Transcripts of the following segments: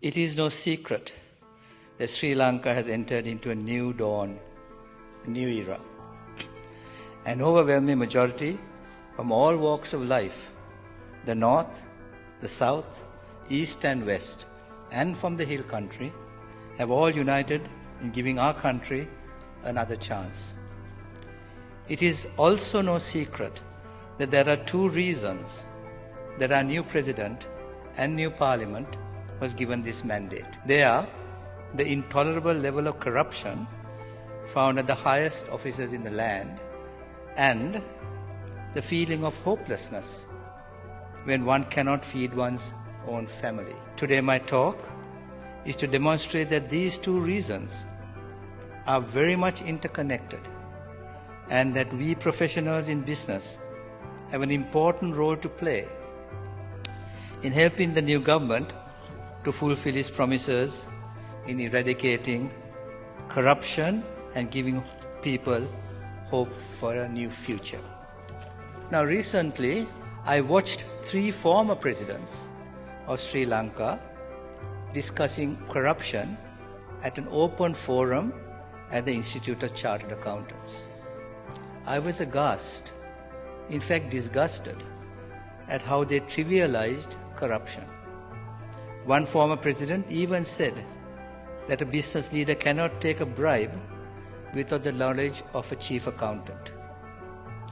It is no secret that Sri Lanka has entered into a new dawn, a new era. An overwhelming majority from all walks of life, the north, the south, east and west, and from the hill country, have all united in giving our country another chance. It is also no secret that there are two reasons that our new president and new parliament was given this mandate. They are the intolerable level of corruption found at the highest offices in the land and the feeling of hopelessness when one cannot feed one's own family. Today my talk is to demonstrate that these two reasons are very much interconnected and that we professionals in business have an important role to play in helping the new government to fulfill its promises in eradicating corruption and giving people hope for a new future. Now recently, I watched 3 former presidents of Sri Lanka discussing corruption at an open forum at the Institute of Chartered Accountants. I was aghast, in fact disgusted, at how they trivialized corruption. One former president even said that a business leader cannot take a bribe without the knowledge of a chief accountant,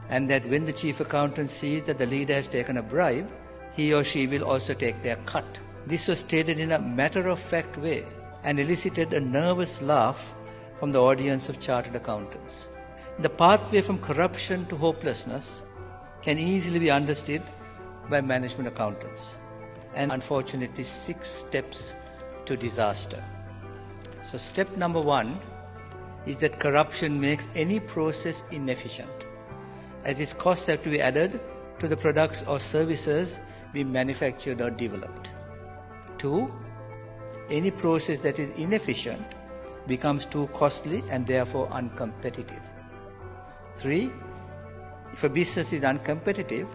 and that when the chief accountant sees that the leader has taken a bribe, he or she will also take their cut. This was stated in a matter-of-fact way and elicited a nervous laugh from the audience of chartered accountants. The pathway from corruption to hopelessness can easily be understood by management accountants, and unfortunately 6 steps to disaster. So step number 1 is that corruption makes any process inefficient, as its costs have to be added to the products or services being manufactured or developed. 2, any process that is inefficient becomes too costly and therefore uncompetitive. 3, if a business is uncompetitive,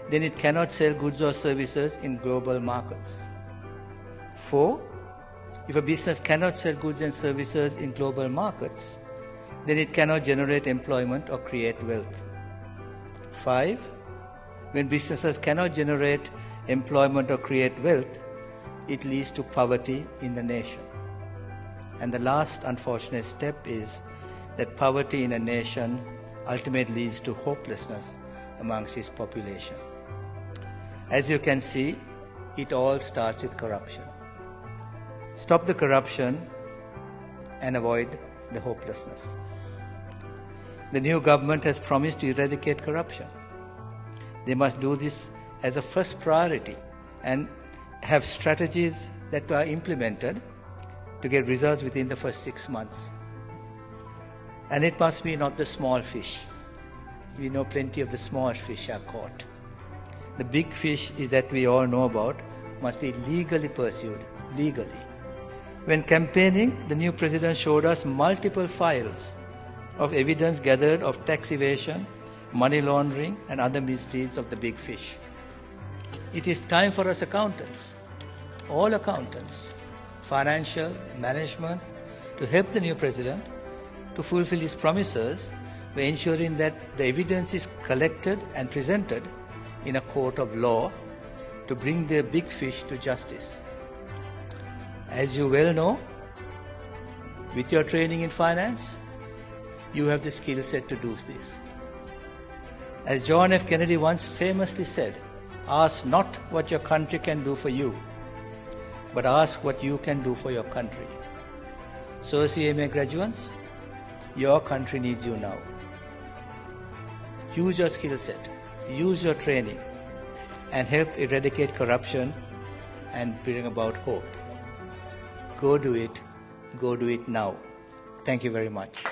then it cannot sell goods or services in global markets. 4, if a business cannot sell goods and services in global markets, then it cannot generate employment or create wealth. 5, when businesses cannot generate employment or create wealth, it leads to poverty in the nation. And the last unfortunate step is that poverty in a nation ultimately leads to hopelessness amongst its population. As you can see, it all starts with corruption. Stop the corruption and avoid the hopelessness. The new government has promised to eradicate corruption. They must do this as a first priority and have strategies that are implemented to get results within the first 6 months. And it must be not the small fish. We know plenty of the small fish are caught. The big fish is that we all know about must be legally pursued, legally. When campaigning, the new president showed us multiple files of evidence gathered of tax evasion, money laundering and other misdeeds of the big fish. It is time for us accountants, all accountants, financial, management, to help the new president to fulfill his promises by ensuring that the evidence is collected and presented in a court of law to bring the big fish to justice. As you well know, with your training in finance, you have the skill set to do this. As John F. Kennedy once famously said, ask not what your country can do for you, but ask what you can do for your country. So CMA graduates, your country needs you now. Use your skill set, use your training, and help eradicate corruption and bring about hope. Go do it now. Thank you very much.